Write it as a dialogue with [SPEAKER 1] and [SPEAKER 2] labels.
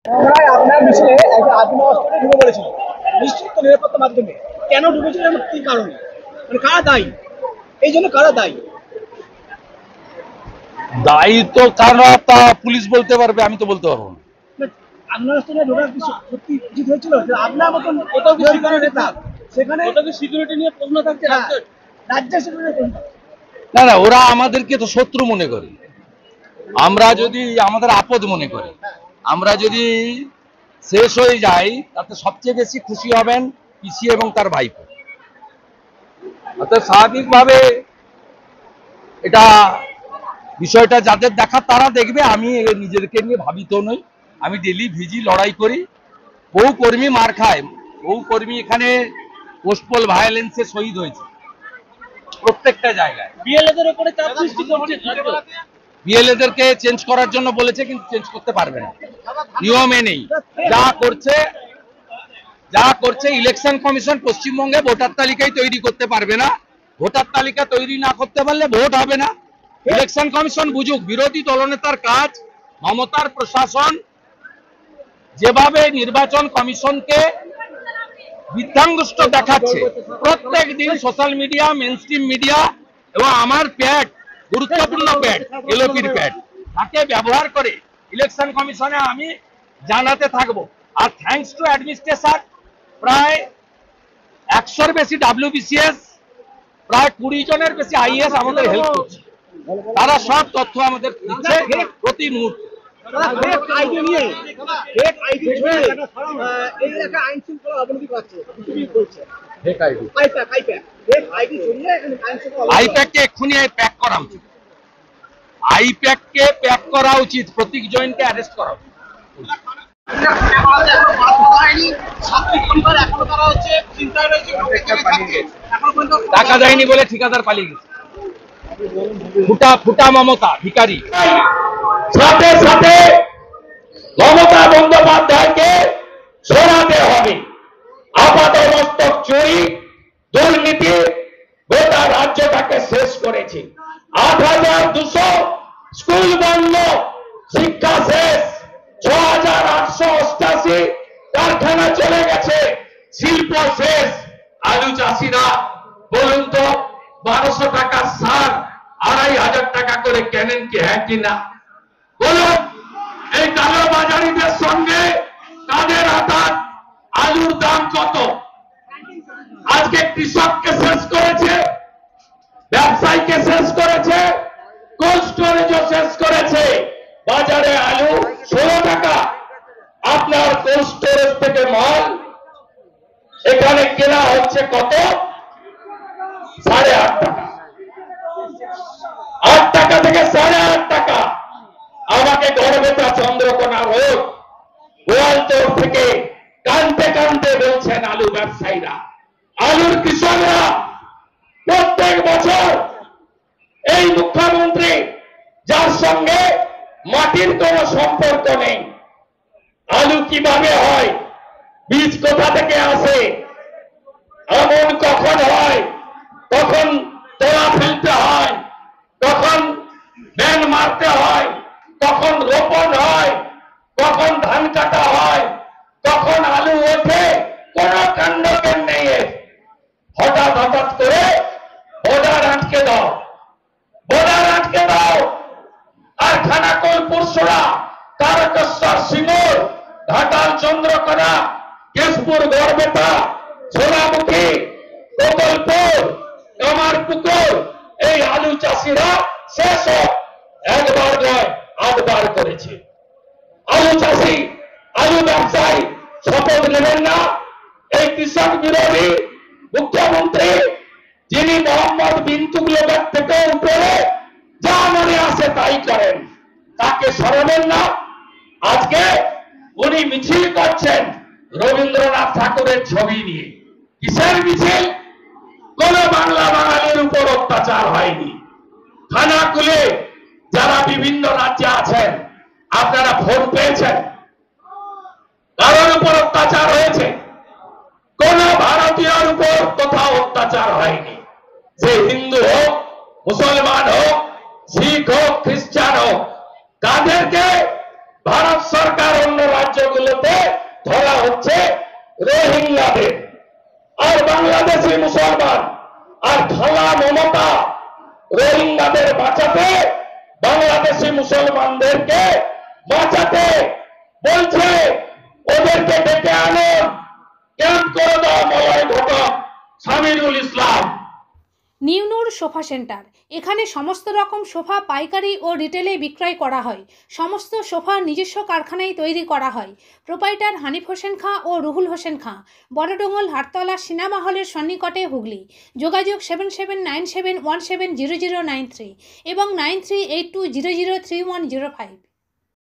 [SPEAKER 1] আমরা আপনার মিছিলে একটা আদিম অবস্থানে ঢুকে পড়েছিল নিশ্চিত নিরাপত্তার মাধ্যমে। কেন ঢুকেছিল এবং কি কারণে, মানে কারা দায়ী, এই জন্য কারা দায়ী?
[SPEAKER 2] দায়িত্ব কারা তা পুলিশ বলতে পারবে, আমি তো বলতে পারবো না।
[SPEAKER 1] মানে আপনার রাস্তায় ঢোকার কিছু সত্যি উচিত হয়েছিল যে আপনার মতন কোথাও কি সিকিউরিটি নেতা সেখানে, কোথাও কি সিকিউরিটি নিয়ে প্রশ্ন থাকছে রাজ্যের সিকিউরিটি প্রশ্ন।
[SPEAKER 2] না না, ওরা আমাদেরকে তো শত্রু মনে করে। আমরা যদি আমাদের আপদ মনে করে, আমরা যদি শেষ হয়ে যাই, তাতে সবচেয়ে বেশি খুশি হবেন পিসি এবং তার ভাইপো। অর্থাৎ স্বাভাবিকভাবে এটা বিষয়টা যাদের দেখা তারা দেখবে। আমি নিজেদেরকে নিয়ে ভাবিত নই। আমি ডেলি ভিজি লড়াই করি। বহু কর্মী মার খায়, বহু কর্মী এখানে পোস্টপল ভায়োলেন্সে শহীদ হয়েছে প্রত্যেকটা জায়গায়।
[SPEAKER 1] বিএলএদের উপরে চাপ সৃষ্টি করছে
[SPEAKER 2] বিএলএদেরকে চেঞ্জ করার জন্য বলেছে, কিন্তু চেঞ্জ করতে পারবে না, নিয়মে নেই। যা করছে ইলেকশন কমিশন পশ্চিমবঙ্গে ভোটার তালিকাই তৈরি করতে পারবে না। ভোটার তালিকা তৈরি না করতে পারলে ভোট হবে না। ইলেকশন কমিশন বুঝুক, বিরোধী দলনেতার কাজ মমতার প্রশাসন যেভাবে নির্বাচন কমিশনকে বিধ্বস্ত দেখাচ্ছে প্রত্যেক দিন সোশ্যাল মিডিয়া, মেইনস্ট্রিম মিডিয়া এবং আমার প্যাড, গুরুত্বপূর্ণ প্যাড, এলওপির প্যাড, তাকে ব্যবহার করে ইলেকশন কমিশনে আমি জানাতে থাকবো। আর থ্যাঙ্কস টু অ্যাডমিনিস্ট্রেশন, প্রায় 100-র বেশি ডাব্লিউবিসিএস, প্রায় 20 জনের বেশি আইএস আমাদের হেল্প করছে। তারা সব তথ্য আমাদের দিচ্ছে প্রতি মুহূর্তে। আইপ্যাককে এক্ষুনি প্যাক করা উচিত। আইপ্যাককে প্যাক করা উচিত, প্রতীক জৈনকে অ্যারেস্ট করা উচিত। টাকা দেয়নি বলে ঠিকাদার পালিয়ে গেছে। ফুটা ফুটা মমতা ভিখারি। সাথে সাথে মমতা বন্দ্যোপাধ্যায়কে সরাতে হবে। আপাতমস্তক চুরি, দুর্নীতি গোটা রাজ্যটাকে শেষ করেছে। 8,200 স্কুল বন্ধ, শিক্ষা শেষ, 6,888 কারখানা চলে গেছে, শিল্প শেষ। আলু চাষিরা বলুন তো, 1200 টাকার সার 2,500 টাকা করে কেনেন কি, হ্যাঁ কি না বলুন? এই কালোবাজারিদের সঙ্গে কাদের হাতাত? আলুর দাম কত? আজকে কৃষককে শেষ করেছে, ব্যবসায়ীকে শেষ করেছে, কোল্ড স্টোরেজও শেষ করেছে। বাজারে আলু 16 টাকা, আপনার কোল্ড স্টোরেজ থেকে মাল এখানে কেনা হচ্ছে কত? 8.5 টাকা। 8 টাকা থেকে 8.5 টাকা। আমাকে গর্বতা চন্দ্রকোনা রোড গোয়ালতোড় থেকে কানতে কানতে বলছেন আলু ব্যবসায়ীরা, আলুর কৃষকরা প্রত্যেক বছর এই মুখ্যমন্ত্রী, যার সঙ্গে মাটির কোনো সম্পর্ক নেই, আলু কিভাবে হয়, বীজ কোথা থেকে আসে, এমন কখন হয়, কখন তোলা ফেলতে হয়, কখন ব্যান মারতে হয়, কখন রোপণ হয়, কখন ধান কাটা হয়, কখন আলু ওঠে, কোন কাণ্ড জ্ঞান নেই। হঠাৎ হঠাৎ করে বর্ডার আটকে দাও, বর্ডার আটকে দাও। আর খানাকুল, পুরসুরা, তারকেশ্বর, সিঙ্গুর, ঘাটাল, চন্দ্রকোনা, কেশপুর, গড়বেতা, সোনামুখী, গোপালপুর, কামারপুকুর, এই আলু চাষিরা শেষ হোক। একবার নয়, 8 বার করেছে। আলু চাষি, আলু ব্যবসায়ী শপথ নেবেন না? এই কৃষক বিরোধী মুখ্যমন্ত্রী, যিনি মোহাম্মদ বিন তুগলকের থেকে উপরে যা মনে আসে তাই করেন, তাকে সরাবেন না? আজকে উনি মিছিল করছেন রবীন্দ্রনাথ ঠাকুরের ছবি নিয়ে। কিসের মিছিল? কোন বাংলা বাঙালির উপর অত্যাচার হয়নি। খানাকুলে যারা বিভিন্ন রাজ্যে আছেন, আপনারা ভোট পেয়েছেন, কারোর উপর অত্যাচার হয়েছে? কোন ভারতীয়র উপর কোথাও অত্যাচার হয়নি। সে হিন্দু হোক, মুসলমান হোক, শিখ হোক, খ্রিস্টান হোক, তাদেরকে
[SPEAKER 3] ভারত সরকার অন্য রাজ্যগুলোতে ধরা হচ্ছে রোহিঙ্গাদের, আর বাংলাদেশি মুসলমান আর খালা মমতা রোহিঙ্গাদের বাঁচাতে, বাংলাদেশি মুসলমানদেরকে বাঁচাতে বলছে ওদেরকে ডেকে আনুন, ক্যাম্প করে দাও মলয় ঘটক সামিরুল ইসলাম।
[SPEAKER 4] নিউনুর সোফা সেন্টার, এখানে সমস্ত রকম সোফা পাইকারি ও রিটেলে বিক্রয় করা হয়। সমস্ত সোফা নিজস্ব কারখানায় তৈরি করা হয়। প্রোপাইটার হানিফ হোসেন খাঁ ও রুহুল হোসেন খাঁ, বড়ডোঙ্গল হাটতলা সিনেমা হলের সন্নিকটে, হুগলি। যোগাযোগ 7797170093 এবং 9382003105।